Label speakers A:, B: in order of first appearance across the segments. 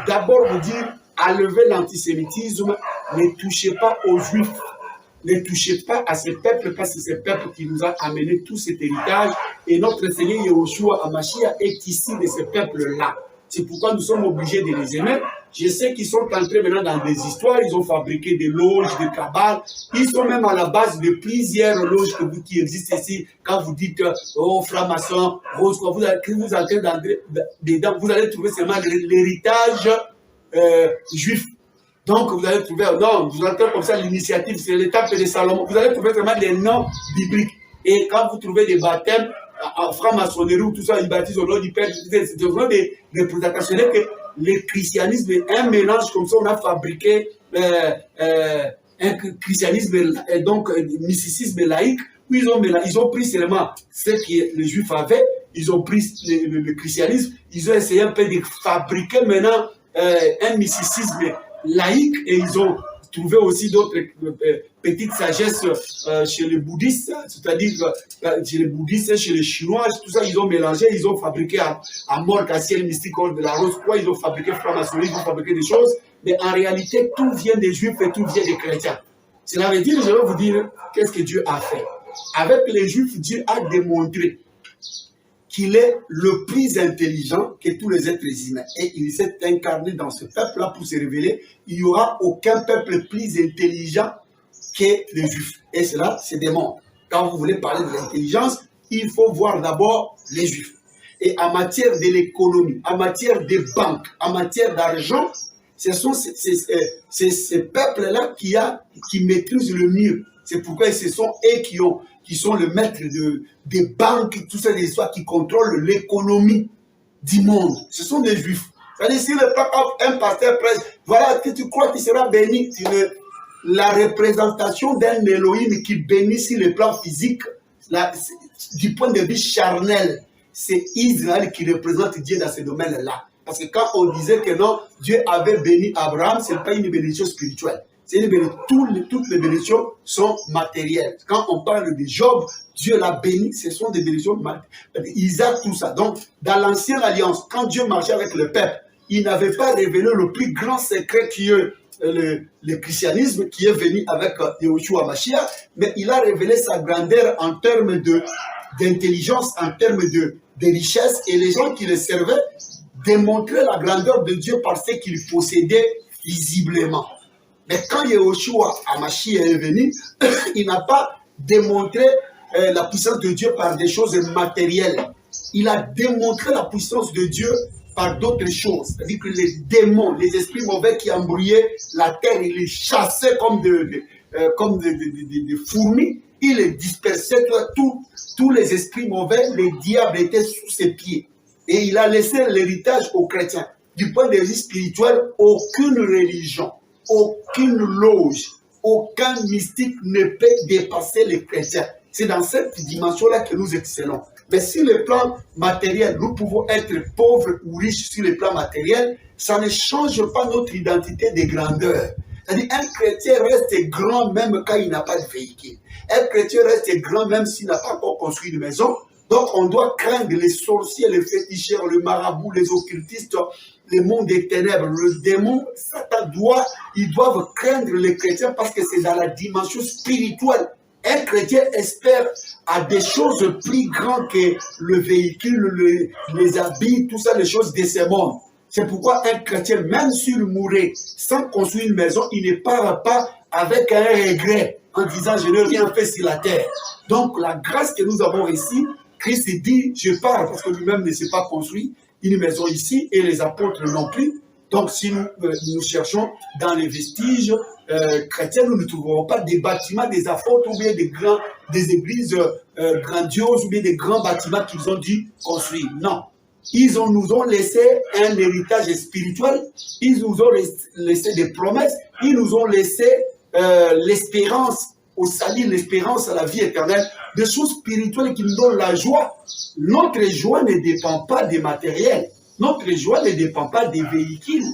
A: d'abord vous dire, enlevez l'antisémitisme, ne touchez pas aux Juifs, ne touchez pas à ces peuples, parce que c'est ce peuple qui nous a amené tout cet héritage, et notre Seigneur Yahushua Hamashiach est issu de ce peuple-là. C'est pourquoi nous sommes obligés de les aimer. Je sais qu'ils sont entrés maintenant dans des histoires, ils ont fabriqué des loges, des cabales, ils sont même à la base de plusieurs loges qui existent ici. Quand vous dites, oh, franc-maçon, rose, vous entrez dedans, vous allez trouver seulement l'héritage juif. Donc, vous allez trouver, non, vous entrez comme ça, l'initiative, c'est l'étape de Salomon. Vous allez trouver vraiment des noms bibliques. Et quand vous trouvez des baptêmes, en franc-maçonnerie ou tout ça, ils baptisent au nom du Père, c'est vraiment des représentations que le christianisme est un mélange comme ça, on a fabriqué un christianisme, donc un mysticisme laïque, où ils ont pris seulement ce que les Juifs avaient, ils ont pris le christianisme, ils ont essayé un peu de fabriquer maintenant un mysticisme laïque, et ils ont trouvé aussi d'autres petites sagesses chez les bouddhistes, c'est-à-dire chez les bouddhistes, chez les chinois, tout ça, ils ont mélangé, ils ont fabriqué à mort, à ciel mystique, de la rose, quoi, ils ont fabriqué franc-maçonnerie, ils ont fabriqué des choses, mais en réalité, tout vient des Juifs et tout vient des chrétiens. Cela veut dire, je vais vous dire, qu'est-ce que Dieu a fait. Avec les Juifs, Dieu a démontré qu'il est le plus intelligent que tous les êtres humains. Et il s'est incarné dans ce peuple-là pour se révéler. Il n'y aura aucun peuple plus intelligent que les Juifs. Et cela, c'est des mondes. Quand vous voulez parler de l'intelligence, il faut voir d'abord les Juifs. Et en matière de l'économie, en matière des banques, en matière d'argent, ce sont ces peuples-là qui maîtrisent le mieux. C'est pourquoi ce sont eux qui sont le maître des banques, tout ça, des histoires qui contrôlent l'économie du monde. Ce sont des Juifs. C'est-à-dire, si un pasteur prêche, voilà, tu crois qu'il sera béni. La représentation d'un Elohim qui bénit sur le plan physique, du point de vue charnel, c'est Israël qui représente Dieu dans ce domaine-là. Parce que quand on disait que non, Dieu avait béni Abraham, ce n'est pas une bénédiction spirituelle. Toutes les bénédictions sont matérielles. Quand on parle de Job, Dieu l'a béni, ce sont des bénédictions matérielles. Isaac, tout ça. Donc, dans l'ancienne alliance, quand Dieu marchait avec le peuple, il n'avait pas révélé le plus grand secret qui est le christianisme, qui est venu avec Yahushua Mashiach, mais il a révélé sa grandeur en termes d'intelligence, en termes de richesse, et les gens qui le servaient démontraient la grandeur de Dieu par ce qu'ils possédaient visiblement. Mais quand Yahushua Hamashiach est venu, il n'a pas démontré la puissance de Dieu par des choses matérielles. Il a démontré la puissance de Dieu par d'autres choses. C'est-à-dire que les démons, les esprits mauvais qui embrouillaient la terre, il les chassait comme des fourmis, il les dispersait. Tous les esprits mauvais, les diables étaient sous ses pieds. Et il a laissé l'héritage aux chrétiens. Du point de vue spirituel, aucune religion, aucune loge, aucun mystique ne peut dépasser les chrétiens. C'est dans cette dimension-là que nous excellons. Mais sur le plan matériel, nous pouvons être pauvres ou riches sur le plan matériel, ça ne change pas notre identité de grandeur. C'est-à-dire un chrétien reste grand même quand il n'a pas de véhicule. Un chrétien reste grand même s'il n'a pas encore construit une maison. Donc on doit craindre les sorciers, les féticheurs, le marabout, les occultistes, le monde des ténèbres, le démon, Satan ils doivent craindre les chrétiens parce que c'est dans la dimension spirituelle. Un chrétien espère à des choses plus grandes que le véhicule, les habits, tout ça, les choses de ce monde. C'est pourquoi un chrétien, même s'il mourait sans construire une maison, il ne part pas avec un regret en disant « je n'ai rien fait sur la terre ». Donc la grâce que nous avons ici, Christ dit « je pars » parce que lui-même ne s'est pas construit une maison ici et les apôtres non plus. Donc si nous cherchons dans les vestiges chrétiens, nous ne trouverons pas des bâtiments des apôtres ou bien des églises grandioses ou bien des grands bâtiments qu'ils ont dû construire. Non. Ils nous ont laissé un héritage spirituel, ils nous ont laissé des promesses, ils nous ont laissé l'espérance au salut, l'espérance à la vie éternelle, des choses spirituelles qui nous donnent la joie. Notre joie ne dépend pas des matériels, notre joie ne dépend pas des véhicules.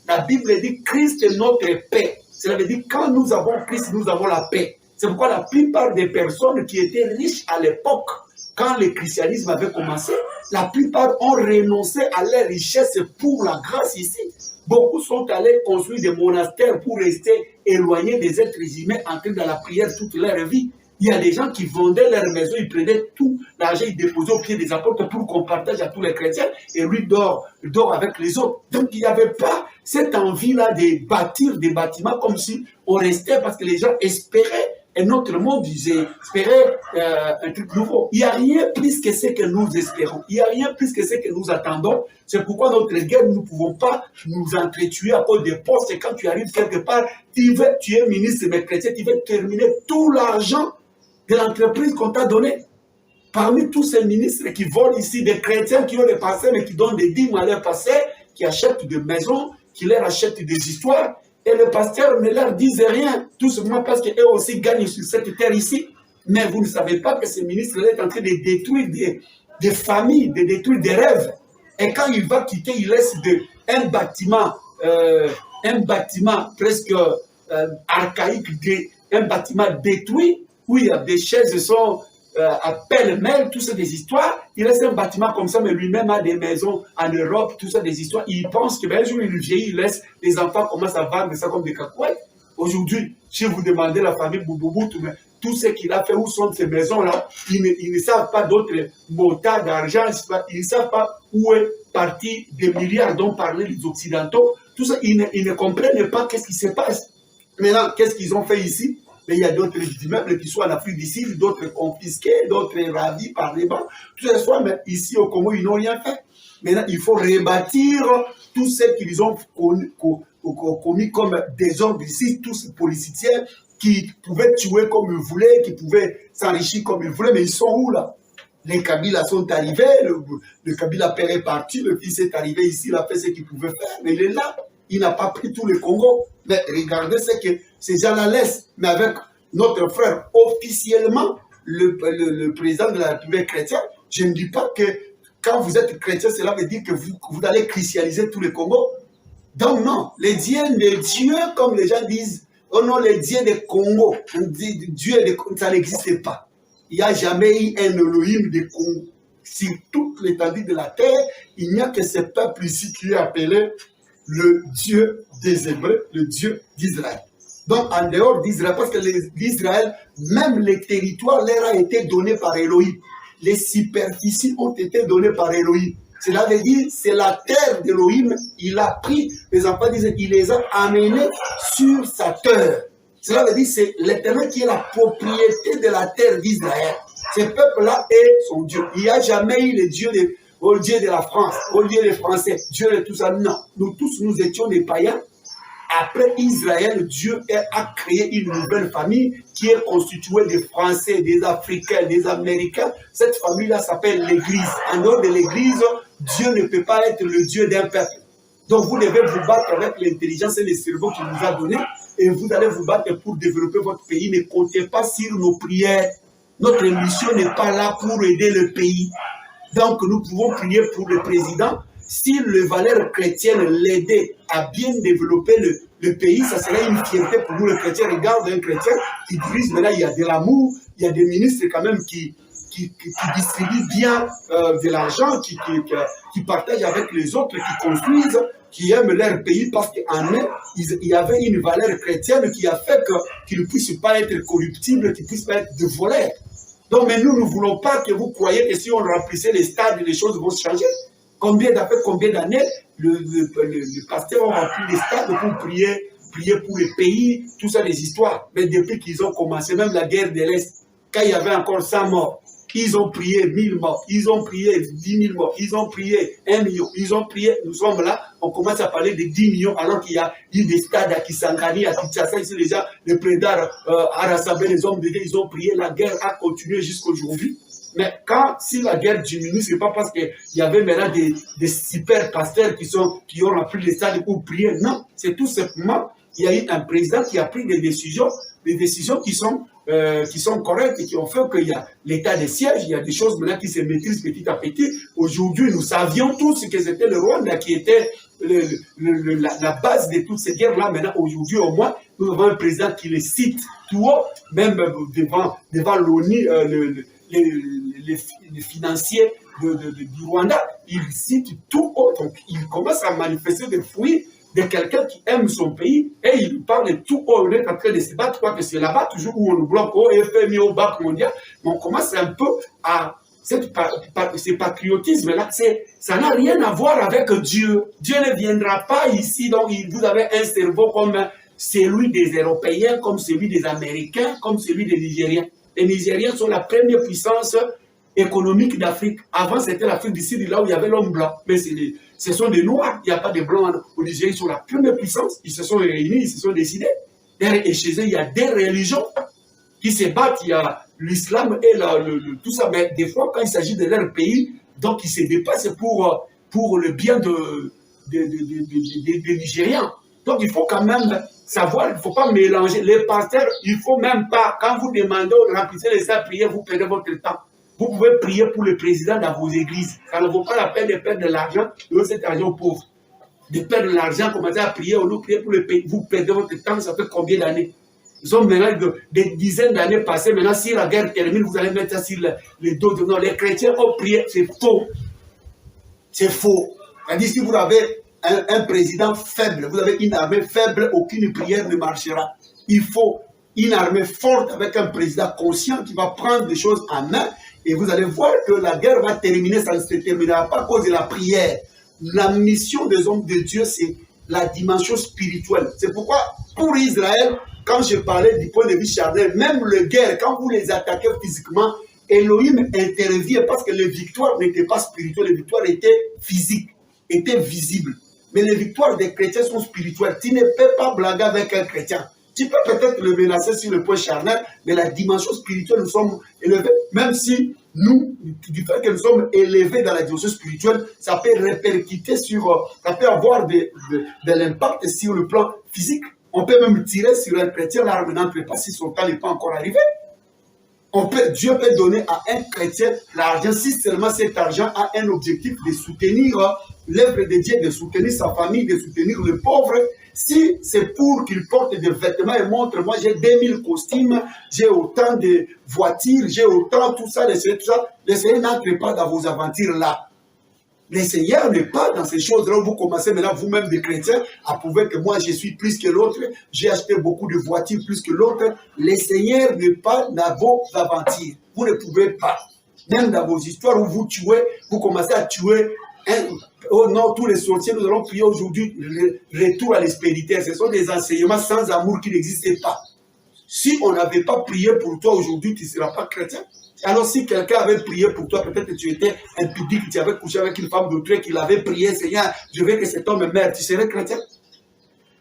A: La Bible dit Christ est notre paix. Cela veut dire quand nous avons Christ, nous avons la paix. C'est pourquoi la plupart des personnes qui étaient riches à l'époque, quand le christianisme avait commencé, la plupart ont renoncé à leur richesse pour la grâce ici. Beaucoup sont allés construire des monastères pour rester éloignés des êtres humains entrés dans la prière toute leur vie. Il y a des gens qui vendaient leur maison, ils prenaient tout l'argent, ils déposaient au pied des apôtres pour qu'on partage à tous les chrétiens, et lui dort avec les autres. Donc il n'y avait pas cette envie-là de bâtir des bâtiments comme si on restait, parce que les gens espéraient un autre monde, ils espéraient un truc nouveau. Il n'y a rien plus que ce que nous espérons. Il n'y a rien plus que ce que nous attendons. C'est pourquoi notre guerre, nous ne pouvons pas nous entretuer à cause des postes. Et quand tu arrives quelque part, tu es ministre des chrétiens, tu veux terminer tout l'argent de l'entreprise qu'on t'a donné. Parmi tous ces ministres qui volent ici, des chrétiens qui ont des pasteurs, mais qui donnent des dîmes à leurs pasteurs, qui achètent des maisons, qui leur achètent des histoires, et les pasteurs ne leur disent rien, tout simplement parce qu'eux aussi gagnent sur cette terre ici. Mais vous ne savez pas que ces ministres-là sont en train de détruire des familles, de détruire des rêves. Et quand il va quitter, il laisse un bâtiment presque archaïque, un bâtiment détruit, où il y a des chaises sont à pêle-mêle, tout ça des histoires. Il laisse un bâtiment comme ça, mais lui-même a des maisons en Europe, tout ça des histoires. Il pense que ben, un jour il vieillit, il laisse les enfants commencent à vendre ça comme des cacouettes. Aujourd'hui, si vous demandez à la famille Bouboubou, tout ce qu'il a fait, où sont ces maisons-là, ils ne savent pas d'autres montants d'argent, ils ne savent pas où est parti des milliards dont parlaient les Occidentaux. Tout ça, ils ne comprennent pas qu'est-ce qui se passe. Maintenant, qu'est-ce qu'ils ont fait ici? Mais il y a d'autres immeubles qui sont en Afrique d'ici, d'autres confisqués, d'autres ravis par les banques. Tout ça, soit, mais ici au Congo, ils n'ont rien fait. Maintenant, il faut rebâtir tout ce qu'ils ont commis comme désordre ici, tous ces politiciens qui pouvaient tuer comme ils voulaient, qui pouvaient s'enrichir comme ils voulaient, mais ils sont où là? Les Kabila sont arrivés, le Kabila père est parti, le fils est arrivé ici, il a fait ce qu'il pouvait faire, mais il est là. Il n'a pas pris tout le Congo. Mais regardez ce que ces gens-là laissent. Mais avec notre frère, officiellement, le président de la République chrétienne, je ne dis pas que quand vous êtes chrétien, cela veut dire que vous allez christianiser tout le Congo. Donc non, les dieux, comme les gens disent, oh non, les dieux du Congo, Dieu, ça n'existe pas. Il n'y a jamais eu un Elohim de Congo. Sur toute l'étendue de la terre, il n'y a que ce peuple ici qui est appelé le Dieu des Hébreux, le Dieu d'Israël. Donc, en dehors d'Israël, parce que l'Israël, même les territoires leur a été donnés par Elohim. Les superficies ont été données par Elohim. Cela veut dire, c'est la terre d'Elohim. Il a pris, les enfants disent, il les a amenés sur sa terre. Cela veut dire, c'est l'Éternel qui est la propriété de la terre d'Israël. Ce peuple-là est son Dieu. Il n'y a jamais eu le Dieu de la France, au Dieu des Français, Dieu de tout ça. Non, nous tous, nous étions des païens. Après Israël, Dieu a créé une nouvelle famille qui est constituée des Français, des Africains, des Américains. Cette famille-là s'appelle l'Église. En dehors de l'Église, Dieu ne peut pas être le Dieu d'un peuple. Donc vous devez vous battre avec l'intelligence et le cerveau qu'il nous a donné et vous allez vous battre pour développer votre pays. Ne comptez pas sur nos prières. Notre mission n'est pas là pour aider le pays. Donc nous pouvons prier pour le président. Si les valeurs chrétiennes l'aidaient à bien développer le pays, ça serait une fierté pour nous les chrétiens. Regarde un chrétien qui dirige, mais là il y a de l'amour, il y a des ministres quand même qui distribuent bien de l'argent, qui partagent avec les autres, qui construisent, qui aiment leur pays parce qu'en eux, il y avait une valeur chrétienne qui a fait qu'ils ne puissent pas être corruptibles, qu'ils ne puissent pas être de voleurs. Donc, mais nous ne voulons pas que vous croyez que si on remplissait les stades, les choses vont se changer. Combien d'années le pasteur a rempli les stades pour prier pour les pays, tout ça, des histoires. Mais depuis qu'ils ont commencé, même la guerre de l'Est, quand il y avait encore 100 morts, ils ont prié 1000 morts, ils ont prié 10 000 morts, ils ont prié 1 million, ils ont prié, nous sommes là, on commence à parler de 10 millions alors qu'il y a eu des stades à Kisangani, à Kinshasa, ici les gens, les prédateurs à rassembler les hommes de Dieu, ils ont prié, la guerre a continué jusqu'aujourd'hui. Mais si la guerre diminue, ce n'est pas parce qu'il y avait maintenant des super pasteurs qui ont rempli les stades pour prier. Non, c'est tout simplement, il y a eu un président qui a pris des décisions qui sont correctes et qui ont fait qu'il y a l'état de siège, il y a des choses maintenant qui se maîtrisent petit à petit. Aujourd'hui, nous savions tous que c'était le Rwanda qui était la base de toutes ces guerres-là. Maintenant, aujourd'hui, au moins, nous avons un président qui les cite tout haut, même devant l'ONU, les financiers du Rwanda, il cite tout haut. Donc, il commence à manifester des fruits de quelqu'un qui aime son pays et il parle tout haut, on est en train de se battre, quoi, que c'est là-bas toujours où on nous bloque au FMI, au BAC mondial, mais on commence un peu à ce patriotisme-là, ça n'a rien à voir avec Dieu. Dieu ne viendra pas ici, donc vous avez un cerveau comme celui des Européens, comme celui des Américains, comme celui des Nigériens. Les Nigériens sont la première puissance économique d'Afrique. Avant, c'était l'Afrique du Sud, là où il y avait l'homme blanc. Mais ce sont des Noirs, il n'y a pas de Blancs au Nigeria, ils sont la première puissance. Ils se sont réunis, ils se sont décidés. Et chez eux, il y a des religions qui se battent. Il y a l'islam et tout ça. Mais des fois, quand il s'agit de leur pays, donc ils se dépassent pour le bien des Nigériens. Donc il faut quand même savoir, il ne faut pas mélanger. Les pasteurs, il ne faut même pas, quand vous demandez aux remplissez les salles prières, vous perdez votre temps. Vous pouvez prier pour le président dans vos églises. Ça ne vaut pas la peine de perdre de l'argent, de cet argent aux pauvres. De perdre de l'argent, commencer à prier, au lieu de prier pour le pays. Vous perdez votre temps, ça fait combien d'années? Ils sont maintenant des dizaines d'années passées. Maintenant, si la guerre termine, vous allez mettre ça sur les dos de nous. Les chrétiens ont prié, c'est faux. C'est faux. C'est-à-dire, si vous avez un président faible, vous avez une armée faible, aucune prière ne marchera. Il faut une armée forte avec un président conscient qui va prendre les choses en main et vous allez voir que la guerre va terminer, ça ne se terminera pas à cause de la prière. La mission des hommes de Dieu, c'est la dimension spirituelle. C'est pourquoi, pour Israël, quand je parlais du point de vue charnel, même les guerres, quand vous les attaquez physiquement, Elohim intervient parce que les victoires n'étaient pas spirituelles, les victoires étaient physiques, étaient visibles. Mais les victoires des chrétiens sont spirituelles. Tu ne peux pas blaguer avec un chrétien. Tu peux peut-être le menacer sur le point charnel, mais la dimension spirituelle, nous sommes élevés. Même si nous, du fait que nous sommes élevés dans la dimension spirituelle, ça peut répercuter sur, ça peut avoir de l'impact sur le plan physique. On peut même tirer sur un chrétien, l'arme n'entre pas si son temps n'est pas encore arrivé. Dieu peut donner à un chrétien l'argent si seulement cet argent a un objectif de soutenir l'œuvre de Dieu, de soutenir sa famille, de soutenir le pauvre. Si c'est pour qu'il porte des vêtements et montre, moi j'ai 2000 costumes, j'ai autant de voitures, j'ai autant tout ça, le Seigneur n'entre pas dans vos aventures là. Le Seigneur n'est pas dans ces choses-là où vous commencez maintenant vous-même des chrétiens à prouver que moi je suis plus que l'autre, j'ai acheté beaucoup de voitures plus que l'autre. Le Seigneur n'est pas dans vos aventures. Vous ne pouvez pas. Même dans vos histoires où vous tuez, vous commencez à tuer. Oh non, tous les sorciers, nous allons prier aujourd'hui retour à l'expéditeur. Ce sont des enseignements sans amour qui n'existaient pas. Si on n'avait pas prié pour toi aujourd'hui, tu ne seras pas chrétien. Alors si quelqu'un avait prié pour toi, peut-être que tu étais impudique, tu avais couché avec une femme d'autrui, qu'il avait prié, Seigneur, je veux que cet homme meure, tu serais chrétien.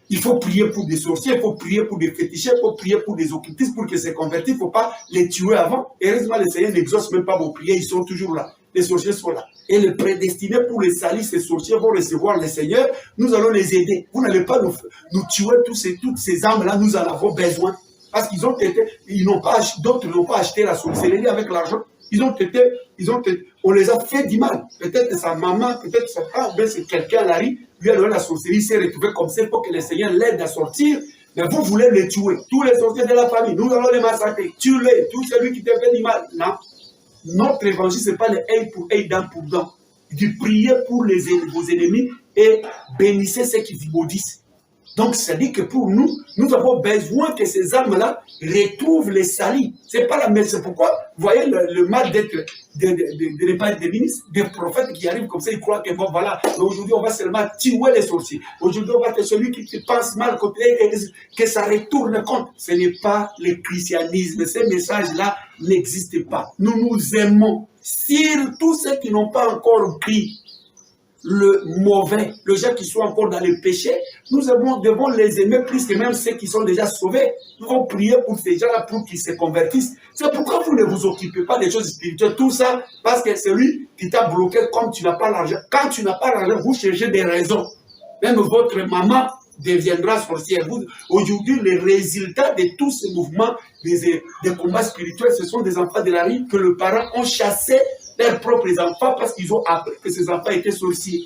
A: Il faut prier pour des sorciers, il faut prier pour des féticheurs, il faut prier pour des occultistes pour qu'ils se convertissent, il ne faut pas les tuer avant. Heureusement, le Seigneur n'exauce même pas vos prières, ils sont toujours là. Les sorciers sont là. Et les prédestinés pour les salir, ces sorciers vont recevoir le Seigneur, nous allons les aider. Vous n'allez pas nous tuer toutes ces âmes-là, nous en avons besoin. Parce qu'ils ont été, d'autres n'ont pas acheté la sorcellerie avec l'argent. On les a fait du mal. Peut-être sa maman, peut-être sa femme, c'est quelqu'un à lui a donné la sorcellerie, il s'est retrouvé comme ça pour que le Seigneur l'aide à sortir. Mais vous voulez les tuer. Tous les sorciers de la famille, nous allons les massacrer. Tue-les, tout celui qui te fait du mal. Non. Notre évangile, ce n'est pas le œil pour œil, dent pour dent. Il dit priez pour vos ennemis et bénissez ceux qui vous maudissent. Donc, ça dit que pour nous, nous avons besoin que ces âmes-là retrouvent les salis. C'est pas la même. C'est pourquoi, vous voyez le mal d'être, de ne pas être des ministres, des prophètes qui arrivent comme ça, ils croient que bon, voilà, aujourd'hui on va seulement tuer les sorciers. Aujourd'hui on va être celui qui te pense mal, que ça retourne compte. Ce n'est pas le christianisme. Ces messages-là n'existent pas. Nous nous aimons. Surtout ceux qui n'ont pas encore pris le mauvais, les gens qui sont encore dans le péché, nous devons les aimer plus que même ceux qui sont déjà sauvés. Nous devons prier pour ces gens-là pour qu'ils se convertissent. C'est pourquoi vous ne vous occupez pas des choses spirituelles. Tout ça, parce que c'est lui qui t'a bloqué comme tu n'as pas l'argent. Quand tu n'as pas l'argent, vous cherchez des raisons. Même votre maman deviendra sorcière. Aujourd'hui, les résultats de tous ces mouvements, des combats spirituels, ce sont des enfants de la rue que les parents ont chassés leurs propres enfants parce qu'ils ont appris que ces enfants étaient sorciers.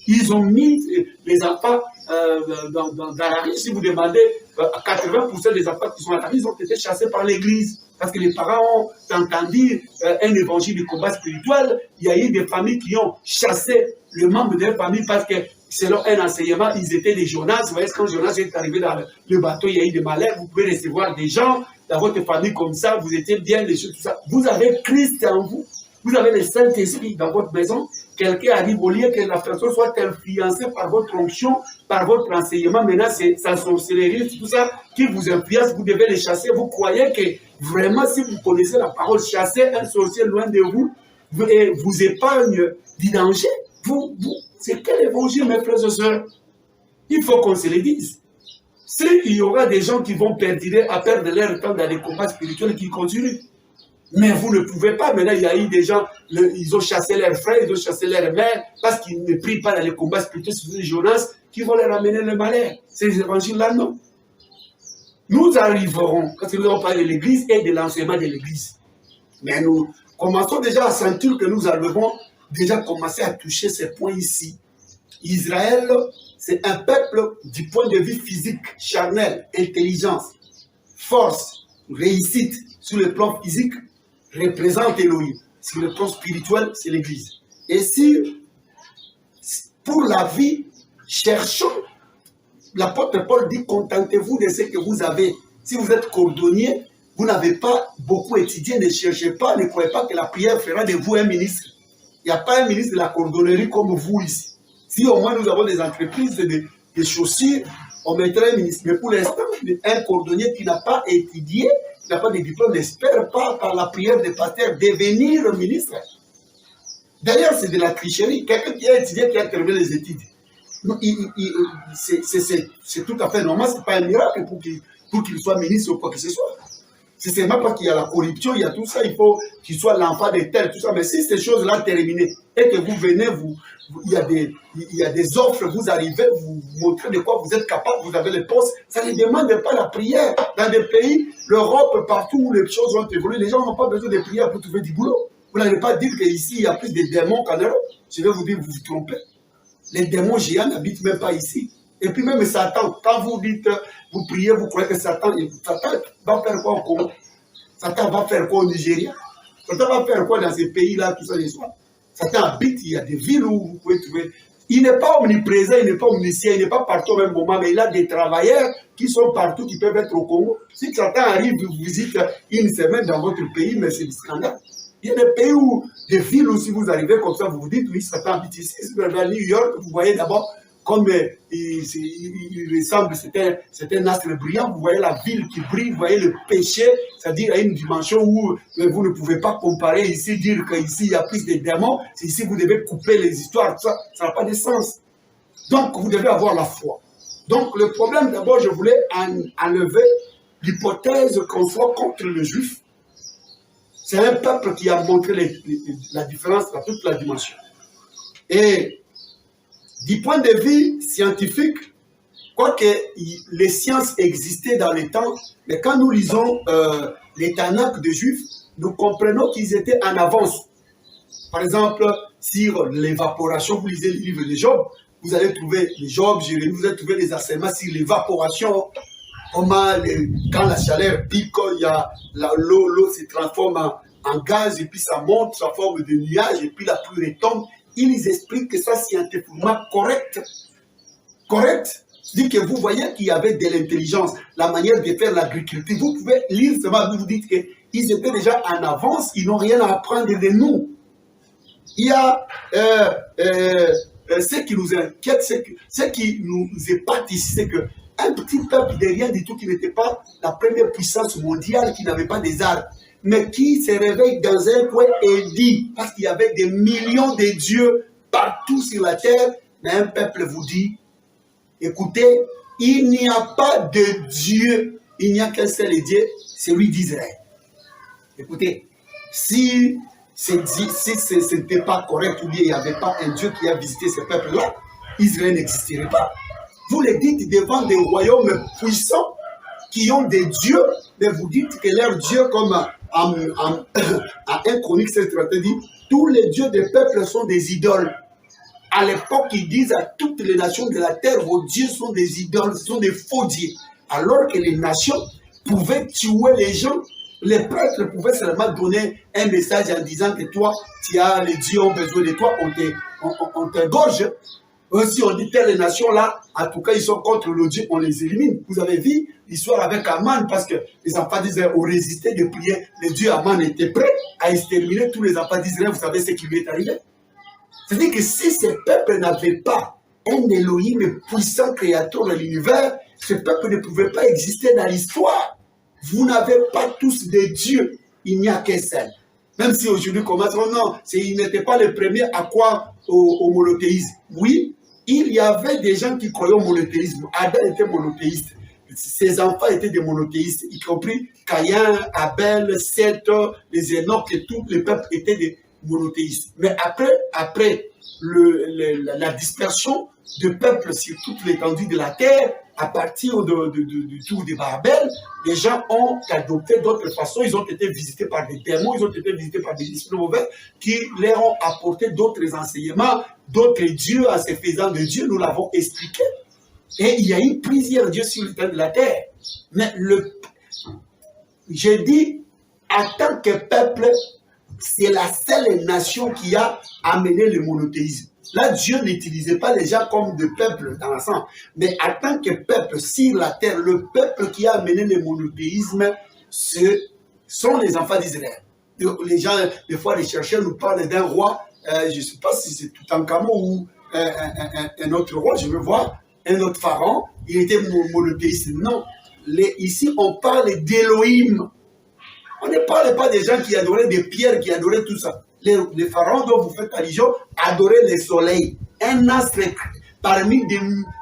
A: Ils ont mis les enfants dans la rue. Si vous demandez, 80% des enfants qui sont à la rue, ils ont été chassés par l'église. Parce que les parents ont entendu un évangile du combat spirituel. Il y a eu des familles qui ont chassé le membre de leur famille parce que selon un enseignement, ils étaient des Jonas. Vous voyez, quand Jonas est arrivé dans le bateau, il y a eu des malheurs. Vous pouvez recevoir des gens dans votre famille comme ça. Vous étiez bien, les choses, tout ça. Vous avez Christ en vous. Vous avez le Saint-Esprit dans votre maison. Quelqu'un arrive au lieu que la personne soit influencée par votre onction, par votre enseignement. Maintenant, c'est sa sorcellerie, tout ça qui vous influence. Vous devez les chasser. Vous croyez que vraiment, si vous connaissez la parole, chasser un sorcier loin de vous et vous épargne du danger. C'est quel évangile, mes frères et sœurs? Il faut qu'on se le dise. S'il y aura des gens qui vont perdre leur temps dans les combats spirituels qui continuent. Mais vous ne pouvez pas. Maintenant, il y a eu des gens, ils ont chassé leurs frères, ils ont chassé leurs mères, parce qu'ils ne prient pas dans les combats spirituels sur les Jonas, qui vont leur amener le malheur. Ces évangiles-là, non. Nous arriverons, parce que nous avons parlé de l'Église et de l'enseignement de l'Église. Mais nous commençons déjà à sentir que nous avons déjà commencé à toucher ces points ici. Israël, c'est un peuple du point de vue physique, charnel, intelligence, force, réussite sur le plan physique, représente Elohim. Sur le plan spirituel, c'est l'Église. Et si, pour la vie, cherchons, l'apôtre Paul dit, contentez-vous de ce que vous avez. Si vous êtes cordonnier, vous n'avez pas beaucoup étudié, ne cherchez pas, ne croyez pas que la prière fera de vous un ministre. Il n'y a pas un ministre de la cordonnerie comme vous ici. Si au moins nous avons des entreprises de chaussures, on mettrait un ministre. Mais pour l'instant, un cordonnier qui n'a pas étudié, qui n'a pas de diplôme, n'espère pas par la prière des pasteurs devenir ministre. D'ailleurs, c'est de la tricherie. Quelqu'un qui a étudié, qui a terminé les études, c'est tout à fait normal, ce n'est pas un miracle pour qu'il soit ministre ou quoi que ce soit. C'est seulement parce qu'il y a la corruption, il y a tout ça, il faut qu'il soit l'enfant de tel, tout ça. Mais si ces choses-là terminées et que vous venez, il y a des offres, vous arrivez, vous montrez de quoi vous êtes capable, vous avez les postes, ça ne demande pas la prière. Dans des pays, l'Europe, partout où les choses ont évolué, les gens n'ont pas besoin de prière pour trouver du boulot. Vous n'allez pas dire qu'ici, il y a plus de démons qu'en Europe. Je vais vous dire, vous vous trompez. Les démons géants n'habitent même pas ici. Et puis même Satan, quand vous dites, vous priez, vous croyez que Satan va faire quoi au Congo? Satan va faire quoi au Nigeria? Satan va faire quoi dans ces pays-là, tout ça, les soirs? Satan habite, il y a des villes où vous pouvez trouver. Il n'est pas omniprésent, il n'est pas omniscient, il n'est pas partout au même moment, mais il a des travailleurs qui sont partout, qui peuvent être au Congo. Si Satan arrive, vous visite une semaine dans votre pays, mais c'est du scandale. Il y a des pays où, des villes où si vous arrivez comme ça, vous vous dites, oui, Satan habite ici. Si vous allez à New York, vous voyez d'abord, comme il ressemble, c'est un astre brillant, vous voyez la ville qui brille, vous voyez le péché, c'est-à-dire à une dimension où vous ne pouvez pas comparer ici, dire qu'ici il y a plus de démons, ici vous devez couper les histoires, tout ça, ça n'a pas de sens. Donc vous devez avoir la foi. Donc le problème, d'abord, je voulais enlever l'hypothèse qu'on soit contre le juif. C'est un peuple qui a montré la différence dans toute la dimension. Et du point de vue scientifique, quoique les sciences existaient dans les temps, mais quand nous lisons les Tanakh des Juifs, nous comprenons qu'ils étaient en avance. Par exemple, sur l'évaporation, vous lisez le livre de Job, vous allez trouver les Job, Jérémie, vous allez trouver les enseignements sur l'évaporation, comment quand la chaleur pique, l'eau se transforme en gaz, et puis ça monte, ça forme de nuages, et puis la pluie retombe. Ils expliquent que ça scientifiquement correct. Correct. C'est-à-dire que vous voyez qu'il y avait de l'intelligence, la manière de faire l'agriculture. Vous pouvez lire seulement, vous dites qu'ils étaient déjà en avance, ils n'ont rien à apprendre de nous. Il y a ce qui nous inquiète, ce qui nous épate ici, c'est qu'un petit peuple de rien du tout qui n'était pas la première puissance mondiale, qui n'avait pas des armes, mais qui se réveille dans un coin et dit, parce qu'il y avait des millions de dieux partout sur la terre, mais un peuple vous dit, écoutez, il n'y a pas de Dieu, il n'y a qu'un seul Dieu, celui d'Israël. Écoutez, si ce n'était pas correct, ou bien il n'y avait pas un Dieu qui a visité ce peuple-là, Israël n'existerait pas. Vous le dites devant des royaumes puissants qui ont des dieux, mais vous dites que leurs dieux, comme en 1 Chronique 7:31 dit, tous les dieux des peuples sont des idoles. À l'époque, ils disent à toutes les nations de la terre, vos dieux sont des idoles, ce sont des faux dieux. Alors que les nations pouvaient tuer les gens, les prêtres pouvaient seulement donner un message en disant que toi, les dieux ont besoin de toi, on t'égorge. Si on dit telle nation là, en tout cas, ils sont contre le Dieu, on les élimine. Vous avez vu l'histoire avec Aman, parce que les enfants d'Israël ont résisté de prier. Le Dieu Aman était prêt à exterminer tous les enfants d'Israël. Vous savez ce qui lui est arrivé? C'est-à-dire que si ce peuple n'avait pas un Elohim puissant créateur de l'univers, ce peuple ne pouvait pas exister dans l'histoire. Vous n'avez pas tous des dieux, il n'y a qu'un seul. Même si aujourd'hui, commence, non, il n'était pas le premier à croire au monothéisme. Oui, il y avait des gens qui croyaient au monothéisme. Adam était monothéiste. Ses enfants étaient des monothéistes, y compris Caïn, Abel, Seth, les Enoch, et tout le peuple était des monothéistes. Mais après la dispersion de peuples sur toute l'étendue de la terre, à partir du tour de Babel, les gens ont adopté d'autres façons. Ils ont été visités par des démons, ils ont été visités par des esprits mauvais qui leur ont apporté d'autres enseignements, d'autres dieux en se faisant de Dieu. Nous l'avons expliqué. Et il y a eu plusieurs dieux sur le terre de la terre. Mais je dis, en tant que peuple, c'est la seule nation qui a amené le monothéisme. Là, Dieu n'utilisait pas les gens comme des peuples dans l'ensemble. Mais en tant que peuple sur la terre, le peuple qui a amené le monothéisme, ce sont les enfants d'Israël. Les gens, des fois, les chercheurs nous parlent d'un roi, je ne sais pas si c'est Toutankhamon ou un autre roi, je veux voir, un autre pharaon, il était monothéiste. Non, ici, on parle d'Élohim. On ne parle pas des gens qui adoraient des pierres, qui adoraient tout ça. Les pharaons dont vous faites allusion adoraient le soleil. Un astre parmi des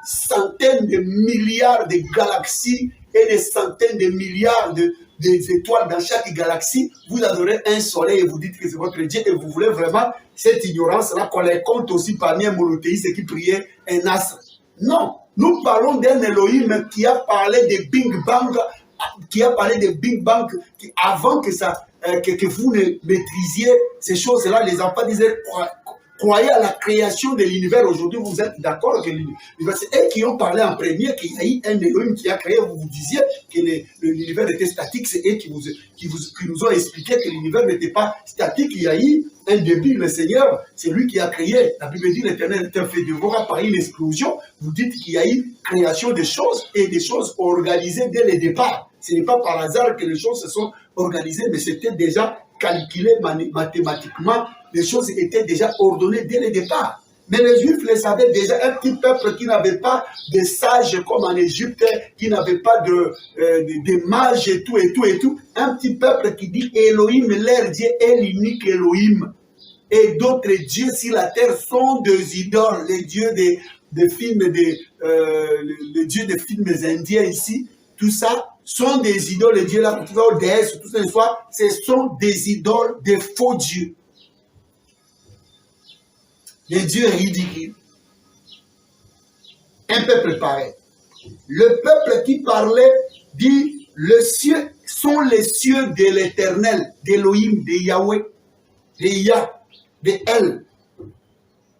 A: centaines de milliards de galaxies et des centaines de milliards d'étoiles dans chaque galaxie. Vous adorez un soleil et vous dites que c'est votre Dieu et vous voulez vraiment cette ignorance-là qu'on les compte aussi parmi un monothéiste qui priait un astre. Non, nous parlons d'un Elohim qui a parlé de Big Bang, avant que vous ne maîtrisiez ces choses-là. Les enfants disaient, croyez à la création de l'univers. Aujourd'hui, vous êtes d'accord que l'univers, c'est eux qui ont parlé en premier, qu'il y a eu un Elohim qui a créé. Vous disiez que l'univers était statique. C'est eux qui nous ont expliqué que l'univers n'était pas statique. Il y a eu un début, le Seigneur, c'est lui qui a créé. La Bible dit l'Éternel est un fait dévorant par une explosion. Vous dites qu'il y a eu création des choses et des choses organisées dès le départ. Ce n'est pas par hasard que les choses se sont organisées, mais c'était déjà calculé mathématiquement. Les choses étaient déjà ordonnées dès le départ. Mais les Juifs le savaient déjà, un petit peuple qui n'avait pas de sages comme en Égypte, qui n'avait pas de mages et tout. Un petit peuple qui dit Elohim, leur Dieu est l'unique Elohim. Et d'autres dieux sur la terre sont des idoles, les dieux des films, les dieux des films indiens ici. Tout ça sont des idoles, les dieux là, tout ça, déesses, tout ça, ce sont des idoles, des faux dieux. Les dieux ridicules. Un peuple pareil. Le peuple qui parlait dit, les cieux sont les cieux de l'Éternel, d'Elohim, de Yahweh, de Yah, de El.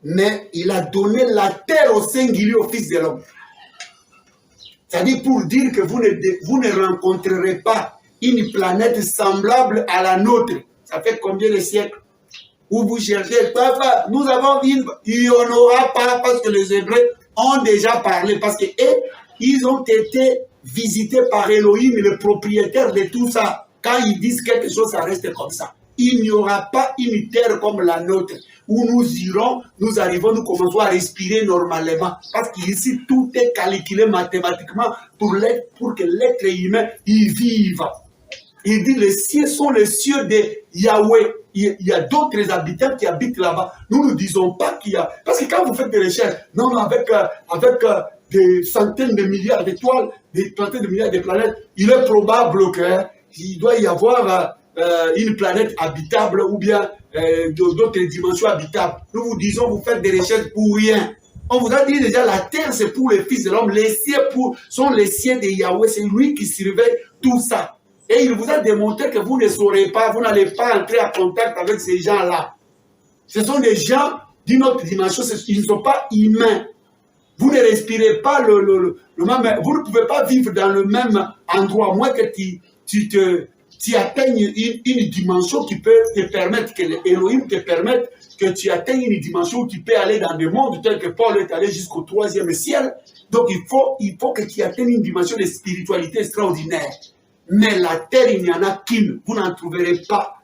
A: Mais il a donné la terre au singulier au Fils de l'homme. C'est-à-dire pour dire que vous ne rencontrerez pas une planète semblable à la nôtre. Ça fait combien de siècles où vous cherchez, papa, nous avons vu, il n'y en aura pas parce que les Hébreux ont déjà parlé, parce qu'ils ont été visités par Elohim, le propriétaire de tout ça. Quand ils disent quelque chose, ça reste comme ça. Il n'y aura pas une terre comme la nôtre, où nous irons, nous arrivons, nous commençons à respirer normalement. Parce qu'ici, tout est calculé mathématiquement pour que l'être humain y vive. Il dit, les cieux sont les cieux de Yahweh. Il y a d'autres habitants qui habitent là-bas. Nous ne disons pas qu'il y a... Parce que quand vous faites des recherches, non, avec des centaines de milliards d'étoiles, des centaines de milliards de planètes, il est probable qu'il doit y avoir une planète habitable ou bien d'autres dimensions habitables. Nous vous disons, vous faites des recherches pour rien. On vous a dit déjà, la terre, c'est pour les fils de l'homme. Les cieux sont les cieux de Yahweh. C'est lui qui surveille tout ça. Et il vous a démontré que vous ne saurez pas, vous n'allez pas entrer en contact avec ces gens-là. Ce sont des gens d'une autre dimension, ils ne sont pas humains. Vous ne respirez pas le même, vous ne pouvez pas vivre dans le même endroit. Moi que tu te tu atteignes une dimension qui peut te permettre, que l'Élohim te permette que tu atteignes une dimension où tu peux aller dans des mondes tels que Paul est allé jusqu'au 3e ciel. Donc il faut que tu atteignes une dimension de spiritualité extraordinaire. Mais la terre, il n'y en a qu'une. Vous n'en trouverez pas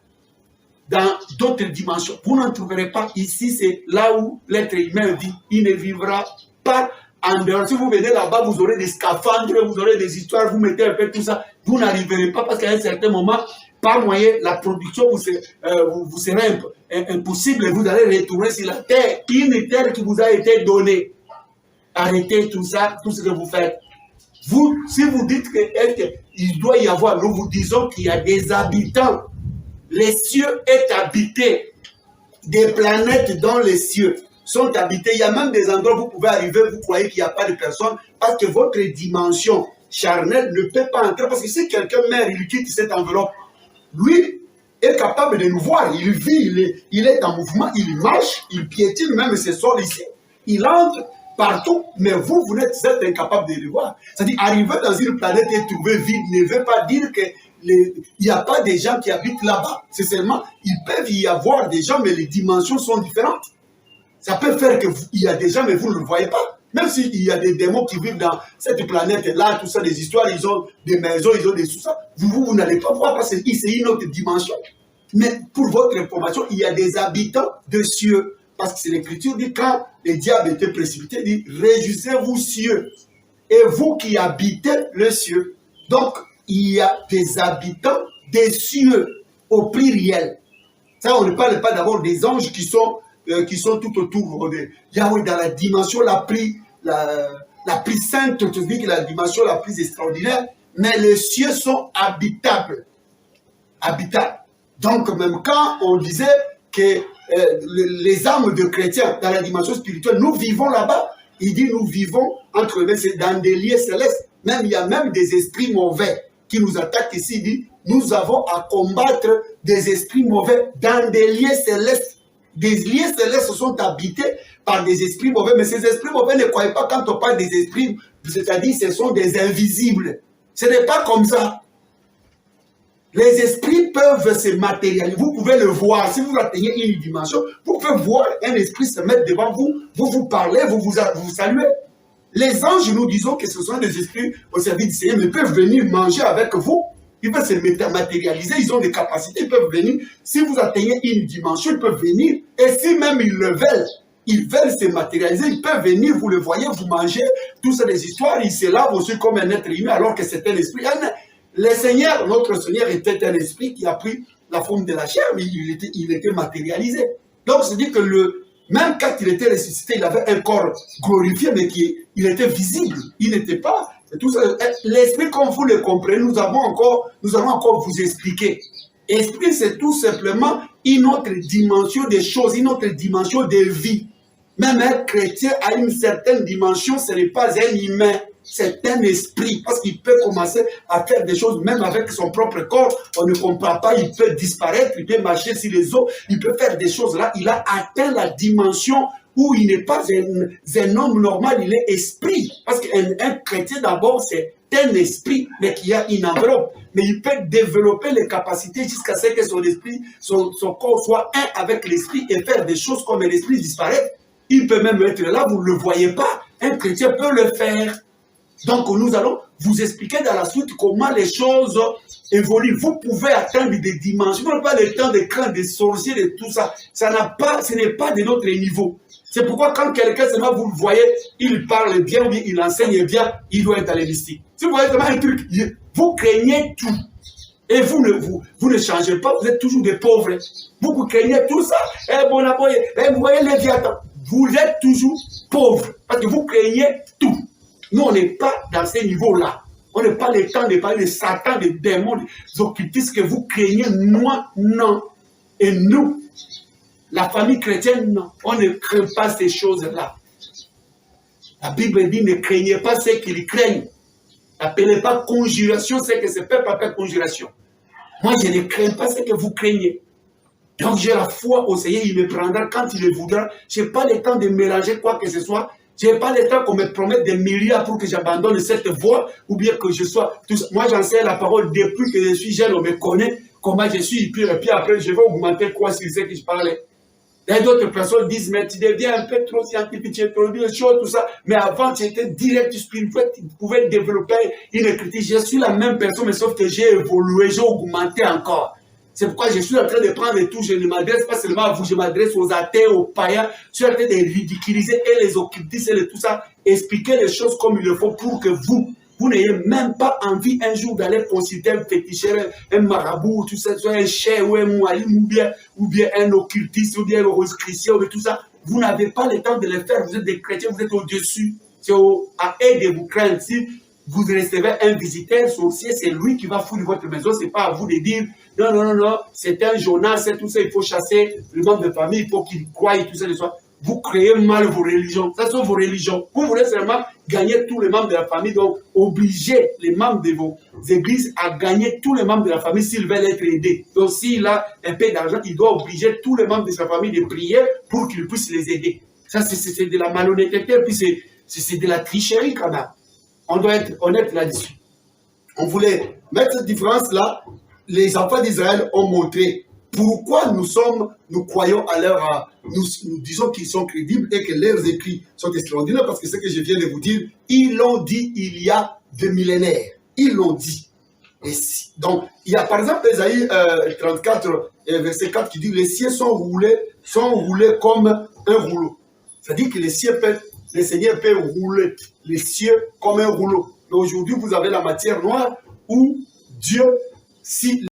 A: dans d'autres dimensions. Vous n'en trouverez pas ici. C'est là où l'être humain vit. Il ne vivra pas en dehors. Si vous venez là-bas, vous aurez des scaphandres, vous aurez des histoires, vous mettez un peu tout ça. Vous n'arriverez pas parce qu'à un certain moment, par moyen, la production vous sera impossible et vous allez retourner sur la terre. Une terre qui vous a été donnée. Arrêtez tout ça, tout ce que vous faites. Vous, si vous dites qu'il doit y avoir, nous vous disons qu'il y a des habitants. Les cieux est habité. Des planètes dans les cieux sont habitées. Il y a même des endroits où vous pouvez arriver, vous croyez qu'il n'y a pas de personnes, parce que votre dimension charnelle ne peut pas entrer. Parce que si quelqu'un meurt, il quitte cette enveloppe, lui est capable de nous voir. Il vit, il est en mouvement, il marche, il piétine même ses sols ici. Il entre partout, mais vous êtes incapable de le voir. C'est-à-dire, arriver dans une planète et trouver vide ne veut pas dire qu'il n'y a pas des gens qui habitent là-bas. C'est seulement, il peut y avoir des gens, mais les dimensions sont différentes. Ça peut faire qu'il y a des gens, mais vous ne le voyez pas. Même s'il y a des démons qui vivent dans cette planète-là, tout ça, des histoires, ils ont des maisons, ils ont des tout ça. Vous n'allez pas voir parce que c'est une autre dimension. Mais pour votre information, il y a des habitants de cieux. Parce que c'est l'Écriture dit, quand les diables étaient précipités, il dit, réjouissez-vous cieux, et vous qui habitez le cieux. Donc, il y a des habitants des cieux, au pluriel. Ça, on ne parle pas d'abord des anges qui sont tout autour de Yahweh, dans la dimension la plus sainte, je dis que la dimension la plus extraordinaire, mais les cieux sont habitables. Habitables. Donc, même quand on disait que les âmes de chrétiens dans la dimension spirituelle, nous vivons là-bas. Il dit nous vivons entre eux, c'est dans des lieux célestes. Même il y a même des esprits mauvais qui nous attaquent ici. Il dit nous avons à combattre des esprits mauvais dans des lieux célestes. Des lieux célestes sont habités par des esprits mauvais, mais ces esprits mauvais ne croyez pas quand on parle des esprits, c'est-à-dire ce sont des invisibles. Ce n'est pas comme ça. Les esprits peuvent se matérialiser. Vous pouvez le voir. Si vous atteignez une dimension, vous pouvez voir un esprit se mettre devant vous. Vous parlez, vous saluez. Les anges, nous disons que ce sont des esprits au service du Seigneur, mais ils peuvent venir manger avec vous. Ils peuvent se matérialiser. Ils ont des capacités. Ils peuvent venir. Si vous atteignez une dimension, ils peuvent venir. Et si même ils le veulent, ils veulent se matérialiser. Ils peuvent venir. Vous le voyez, vous mangez. Tout ça, des histoires. Ils se lavent aussi comme un être humain alors que c'est un esprit. Le Seigneur, notre Seigneur était un esprit qui a pris la forme de la chair, mais il était matérialisé. Donc, c'est-à-dire que même quand il était ressuscité, il avait un corps glorifié, mais il était visible. Il n'était pas... L'esprit, comme vous le comprenez, nous allons encore vous expliquer. Esprit, c'est tout simplement une autre dimension des choses, une autre dimension de vie. Même un chrétien a une certaine dimension, ce n'est pas un humain. C'est un esprit, parce qu'il peut commencer à faire des choses, même avec son propre corps, on ne comprend pas, il peut disparaître, il peut marcher sur les eaux, il peut faire des choses là, il a atteint la dimension où il n'est pas un homme normal, il est esprit, parce qu'un chrétien d'abord c'est un esprit, mais qui a une enveloppe, mais il peut développer les capacités jusqu'à ce que son esprit, son corps soit un avec l'esprit et faire des choses comme l'esprit disparaître. Il peut même être là, vous ne le voyez pas, un chrétien peut le faire. Donc, nous allons vous expliquer dans la suite comment les choses évoluent. Vous pouvez atteindre des dimensions. Vous n'avez pas le temps de craindre des sorciers et tout ça. Ce n'est pas de notre niveau. C'est pourquoi quand quelqu'un, seulement vous le voyez, il parle bien ou bien il enseigne bien, il doit être dans les mystiques. Si vous voyez seulement un truc, vous craignez tout. Et vous ne changez pas, vous êtes toujours des pauvres. Vous craignez tout ça. Et bon, vous voyez les Léviathans. Vous êtes toujours pauvres. Parce que vous craignez tout. Nous, on n'est pas dans ces niveaux-là. On n'a pas le temps de parler de Satan, des démons, des occultistes que vous craignez. Moi, non. Et nous, la famille chrétienne, non. On ne craint pas ces choses-là. La Bible dit, ne craignez pas ceux qui les craignent. N'appelez pas conjuration, c'est que ce peuple appelle conjuration. Moi, je ne crains pas ce que vous craignez. Donc, j'ai la foi au Seigneur, il me prendra quand il le voudra. Je n'ai pas le temps de mélanger quoi que ce soit. Je n'ai pas le temps qu'on me promette des milliards pour que j'abandonne cette voie ou bien que je sois... Moi, j'enseigne la parole depuis que je suis jeune, on me connaît comment je suis. Et puis après, je vais augmenter quoi s'il sait que je parlais. Et d'autres personnes disent, mais tu deviens un peu trop scientifique, tu introduis les choses, tout ça. Mais avant, tu étais direct spirituel, tu pouvais développer une critique. Je suis la même personne, mais sauf que j'ai évolué, j'ai augmenté encore. C'est pourquoi je suis en train de prendre les touches. Je ne m'adresse pas seulement à vous, je m'adresse aux athées, aux païens. Je suis en train de ridiculiser et les occultistes et tout ça. Expliquer les choses comme il le faut pour que vous n'ayez même pas envie un jour d'aller consulter un féticheur, un marabout, tout ça, soit un chef ou un moualim, ou bien un occultiste, ou bien un rose-chrétien, ou tout ça. Vous n'avez pas le temps de le faire. Vous êtes des chrétiens, vous êtes au-dessus. C'est à aide de vous craindre. Si vous recevez un visiteur sorcier, c'est lui qui va fouiller votre maison. Ce n'est pas à vous de dire non, non, non, non, c'est un Jonas, c'est tout ça, il faut chasser le membre de famille, il faut qu'il croie et tout ça, vous créez mal vos religions. Ça sont vos religions. Vous voulez seulement gagner tous les membres de la famille, donc obligez les membres de vos églises à gagner tous les membres de la famille s'ils veulent être aidés. Donc s'il a un peu d'argent, il doit obliger tous les membres de sa famille de prier pour qu'ils puissent les aider. Ça, c'est de la malhonnêteté, puis c'est de la tricherie quand même. On doit être honnête là-dessus. On voulait mettre cette différence-là. Les enfants d'Israël ont montré pourquoi nous croyons à leur... Nous disons qu'ils sont crédibles et que leurs écrits sont extraordinaires, parce que ce que je viens de vous dire, ils l'ont dit il y a des millénaires. Ils l'ont dit. Donc, il y a par exemple Ésaïe 34, verset 4 qui dit « Les cieux sont roulés comme un rouleau. » C'est-à-dire que le Seigneur peut rouler les cieux comme un rouleau. Aujourd'hui, vous avez la matière noire où Dieu, si